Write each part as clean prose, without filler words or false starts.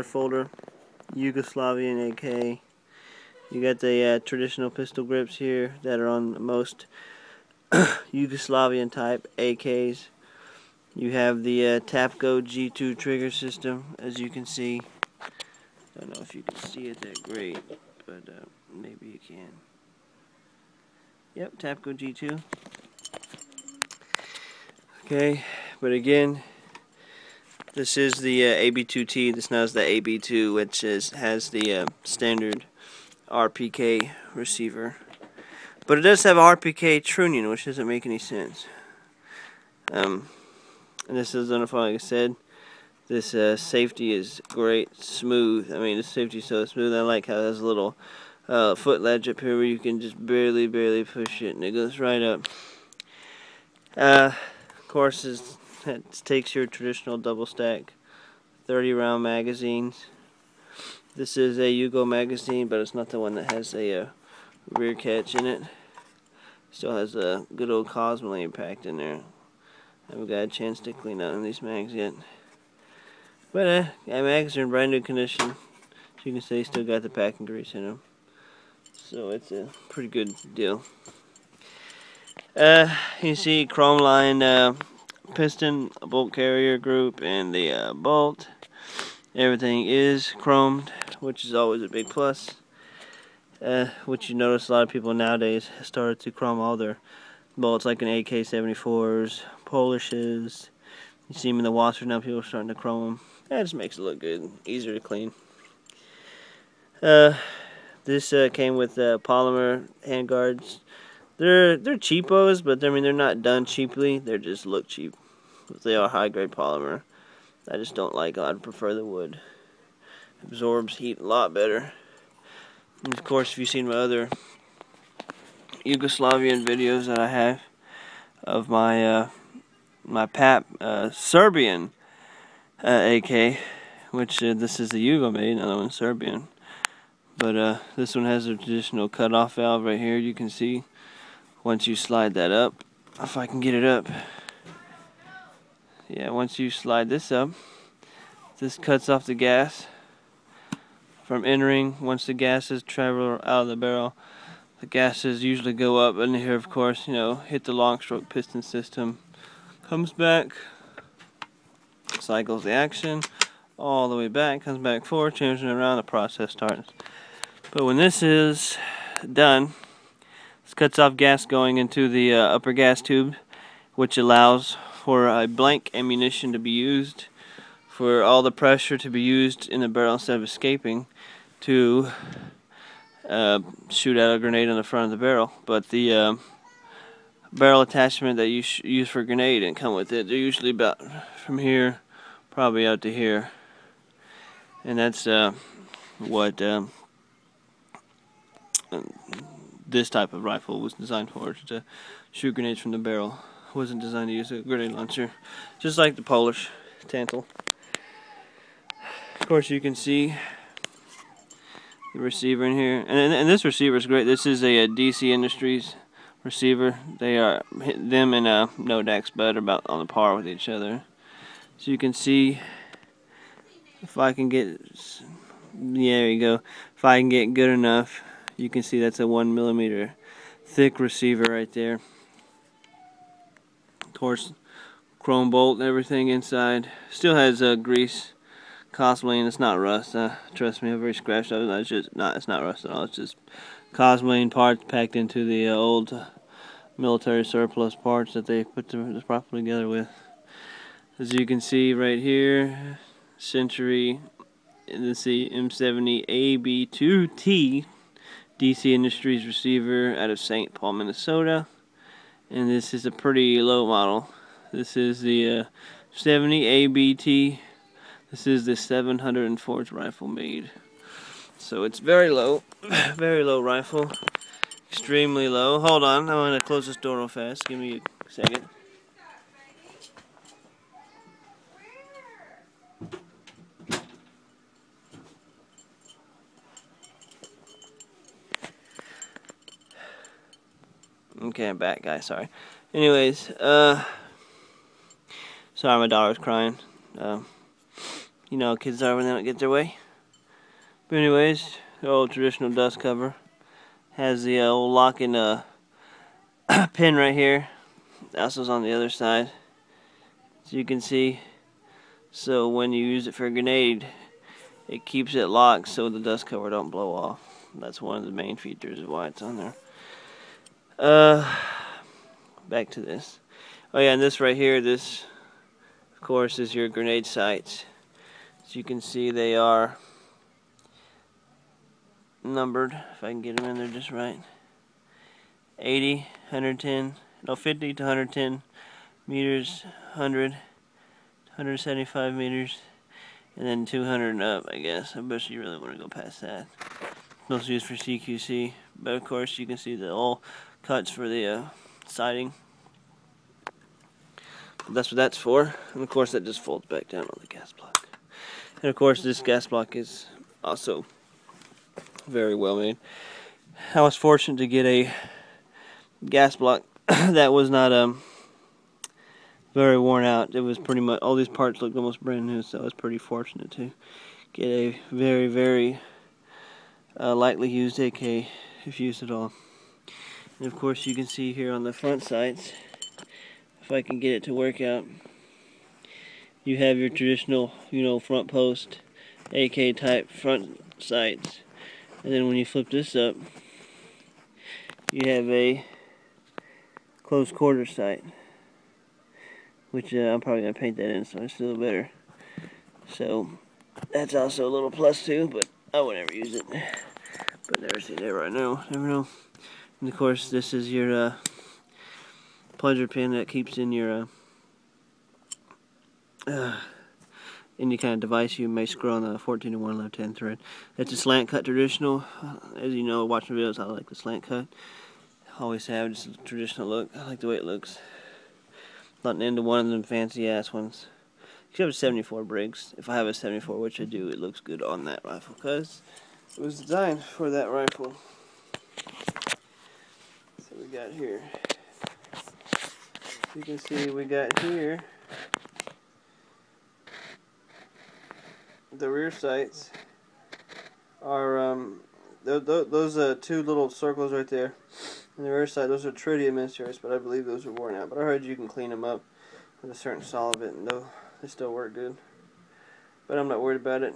Folder, Yugoslavian AK. You got the traditional pistol grips here that are on most Yugoslavian type AKs. You have the Tapco G2 trigger system, as you can see. Don't know if you can see it that great, but maybe you can. Yep, Tapco G2. Okay, but again, this is the AB2T. This now is the AB2, which has the standard RPK receiver. But it does have RPK tuning, which doesn't make any sense. And this is, like I said, this safety is great, smooth. I mean, this safety is so smooth. I like how it has a little foot ledge up here where you can just barely push it, and it goes right up. Of course, it takes your traditional double stack 30 round magazines. This is a Yugo magazine, but it's not the one that has a rear catch in it. Still has a good old Cosmoline packed in there. I haven't got a chance to clean out these mags yet. But mags are in brand new condition. As you can see, still got the packing grease in them. So it's a pretty good deal. You see chrome line piston, bolt carrier group, and the bolt. Everything is chromed, which is always a big plus. Which you notice a lot of people nowadays have started to chrome all their bolts, like in AK-74s, Polishes. You see them in the washers now, people are starting to chrome them. That just makes it look good, easier to clean. This came with polymer handguards. They're cheapos, but I mean they're not done cheaply. They just look cheap. They are high grade polymer. I just don't like it. I'd prefer the wood. Absorbs heat a lot better. And of course, if you've seen my other Yugoslavian videos that I have of my my PAP Serbian AK, which this is the Yugo made, another one's Serbian. But this one has a traditional cutoff valve right here. You can see once you slide that up, if I can get it up. Yeah, once you slide this up, this cuts off the gas from entering. Once the gases travel out of the barrel, the gases usually go up, and here, of course, you know, hit the long stroke piston system, comes back, cycles the action all the way back, comes back forward, changing around, the process starts. But when this is done, this cuts off gas going into the upper gas tube, which allows for a blank ammunition to be used, for all the pressure to be used in the barrel instead of escaping to shoot out a grenade on the front of the barrel. But the barrel attachment that you use for a grenade didn't come with it. They're usually about from here probably out to here, and that's what this type of rifle was designed for, to shoot grenades from the barrel. It wasn't designed to use a grenade launcher, just like the Polish Tantal. Of course, you can see the receiver in here, and this receiver is great. This is a DC Industries receiver. They are, them and Nodax Bud are about on the par with each other. So you can see, if I can get, yeah, there you go. If I can get good enough, you can see that's a 1mm thick receiver right there. Of course, chrome bolt and everything inside. Still has grease, Cosmoline. It's not rust. Trust me, I've already scratched it. It's not rust at all. It's just Cosmoline parts packed into the old military surplus parts that they put this properly together with. As you can see right here, Century, let's see, M70AB2T DC Industries receiver out of St. Paul, Minnesota. And this is a pretty low model. This is the 70AB2T. This is the 704th rifle made. So it's very low, very low rifle. Extremely low. Hold on, I'm going to close this door real fast. Give me a second. Okay, I'm back, guys. Sorry. Anyways, sorry, my daughter's crying. You know how kids are when they don't get their way. But anyways, the old traditional dust cover has the old locking pin right here. Also is on the other side, as you can see. So when you use it for a grenade, it keeps it locked so the dust cover don't blow off. That's one of the main features of why it's on there. Back to this. Oh yeah, and this right here, this of course is your grenade sights. As you can see, they are numbered, if I can get them in there just right. 80, 110, no 50 to 110 meters, 100, 175 meters, and then 200 and up, I guess. I bet you really want to go past that. Mostly used for CQC, but of course you can see the all cuts for the sighting. But that's what that's for, and of course that just folds back down on the gas block. And of course this gas block is also very well made. I was fortunate to get a gas block that was not very worn out. It was pretty much, all these parts looked almost brand new, so I was pretty fortunate to get a very, very lightly used AK, if used at all. And of course you can see here on the front sights, if I can get it to work out, you have your traditional, you know, front post AK type front sights. And then when you flip this up, you have a close quarter sight, which I'm probably going to paint that in so it's still better. So that's also a little plus too, but I would never use it. But never seen it right now, never know. And of course this is your plunger pin that keeps in your any kind of device you may screw on the 14-to-1 left hand thread. It's a slant cut traditional. As you know, watching videos, I like the slant cut. Always have, just a traditional look. I like the way it looks. Not into one of them fancy ass ones. Except a 74 Briggs. If I have a 74, which I do, it looks good on that rifle because it was designed for that rifle. So we got here. You can see we got here the rear sights are those two little circles right there. And the rear sight, those are tritium inserts, but I believe those are worn out. But I heard you can clean them up with a certain solvent, and they still work good. But I'm not worried about it.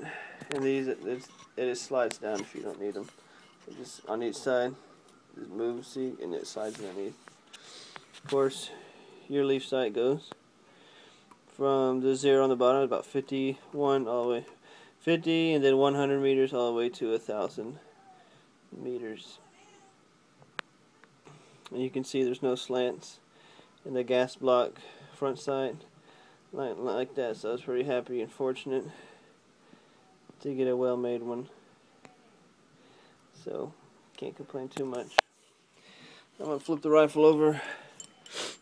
And these, it just slides down if you don't need them. So just on each side, just move, see, and it slides underneath. Of course, your leaf sight goes from the 0 on the bottom, about 51 all the way, 50, and then 100 meters all the way to 1,000 meters. And you can see there's no slants in the gas block front sight like that, so I was pretty happy and fortunate to get a well-made one. So can't complain too much. I'm gonna flip the rifle over.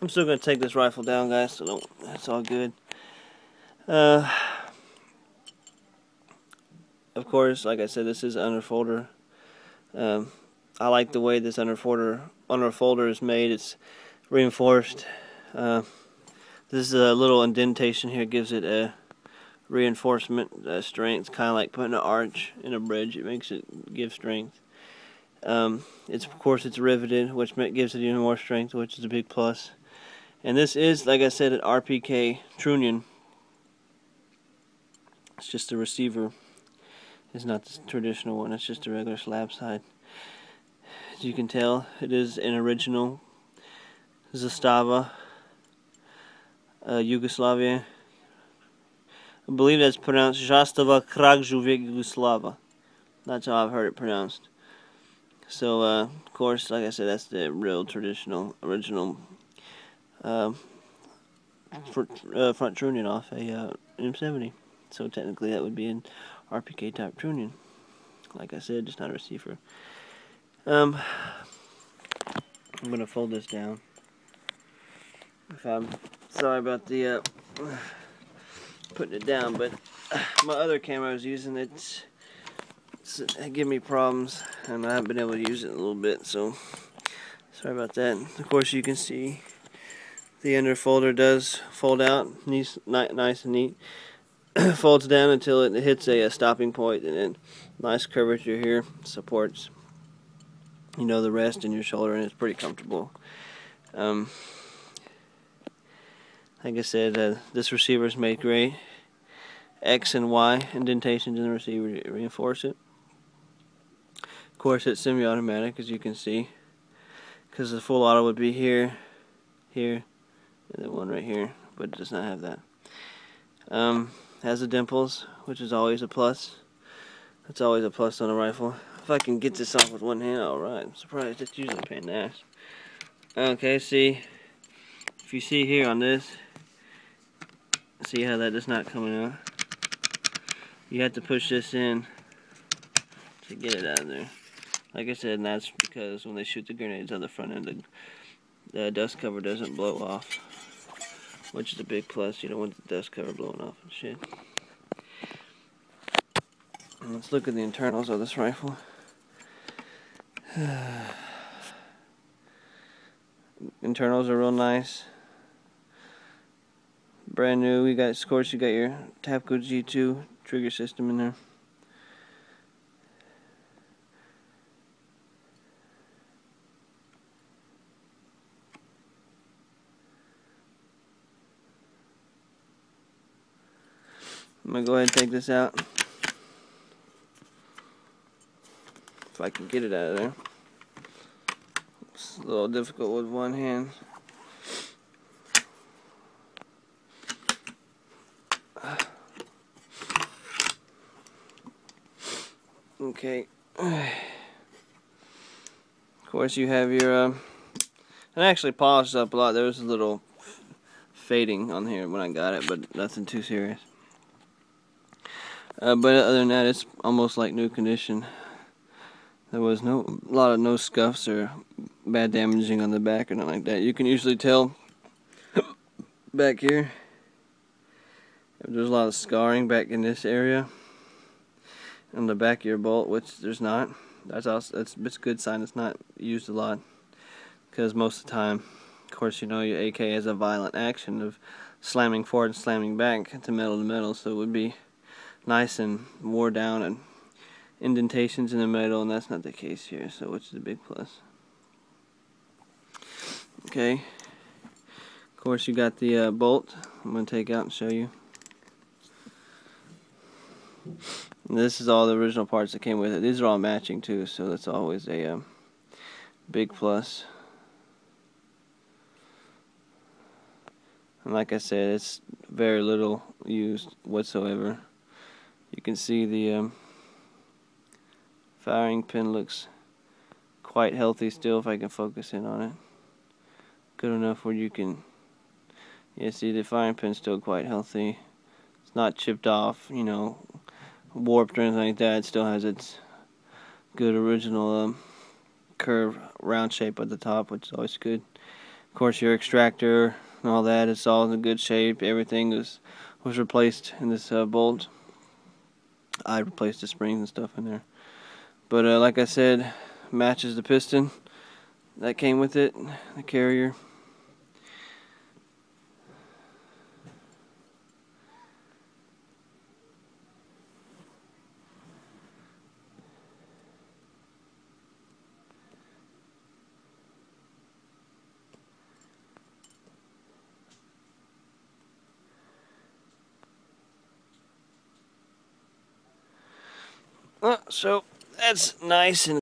I'm still gonna take this rifle down, guys, so that's all good. Of course, like I said, this is an underfolder. I like the way this underfolder is made. It's reinforced. This is a little indentation here, gives it a reinforcement strength, kind of like putting an arch in a bridge. It makes it give strength. It's of course it's riveted, which gives it even more strength, which is a big plus. And this is, like I said, an RPK trunnion. It's just a receiver. It's not the traditional one. It's just a regular slab side. As you can tell, it is an original Zastava, Yugoslavian. I believe that's pronounced Zastava Kraljevic Jugoslava. That's how I've heard it pronounced. So of course, like I said, that's the real traditional original front tuning off a M70. So technically that would be an RPK type tuning. Like I said, just not a receiver. I'm gonna fold this down. If I'm sorry about the putting it down, but my other camera I was using it gave me problems, and I haven't been able to use it in a little bit. So sorry about that. Of course, you can see the under folder does fold out, nice and neat. Folds down until it hits a stopping point, and then nice curvature here, supports, you know, the rest in your shoulder, and it's pretty comfortable. Like I said, this receiver is made great. X and Y indentations in the receiver to reinforce it. Of course, it's semi-automatic, as you can see, because the full auto would be here, here, and then one right here, but it does not have that. Has the dimples, which is always a plus. That's always a plus on a rifle. If I can get this off with one hand, alright. I'm surprised. It's usually a pain in the ass. Okay, see, if you see here on this, see how that is not coming out? You have to push this in to get it out of there. Like I said, and that's because when they shoot the grenades on the front end, the dust cover doesn't blow off, which is a big plus. You don't want the dust cover blowing off and shit. And let's look at the internals of this rifle. Internals are real nice. Brand new. We got, of course, you got your Tapco G2 trigger system in there. I'm gonna go ahead and take this out. If I can get it out of there. It's a little difficult with one hand. Okay. Of course, you have your it actually polished up a lot. There was a little fading on here when I got it, but nothing too serious. But other than that, it's almost like new condition. There was no scuffs or bad damaging on the back or nothing like that. You can usually tell back here. There's a lot of scarring back in this area on the back of your bolt, which there's not. It's a good sign it's not used a lot, because most of the time, of course, you know, your AK has a violent action of slamming forward and slamming back to metal, so it would be nice and wore down and indentations in the metal, and that's not the case here, so which is a big plus. Okay, of course, you got the bolt. I'm going to take out and show you. And this is all the original parts that came with it. These are all matching too, so that's always a big plus. And like I said, it's very little used whatsoever. You can see the firing pin looks quite healthy still, if I can focus in on it. Good enough where you can, yeah, see the firing pin's still quite healthy. It's not chipped off, you know, warped or anything like that. It still has its good original curved round shape at the top, which is always good. Of course, your extractor and all that, it's all in good shape. Everything was replaced in this bolt. I replaced the springs and stuff in there. But like I said, matches the piston that came with it, the carrier. So that's nice and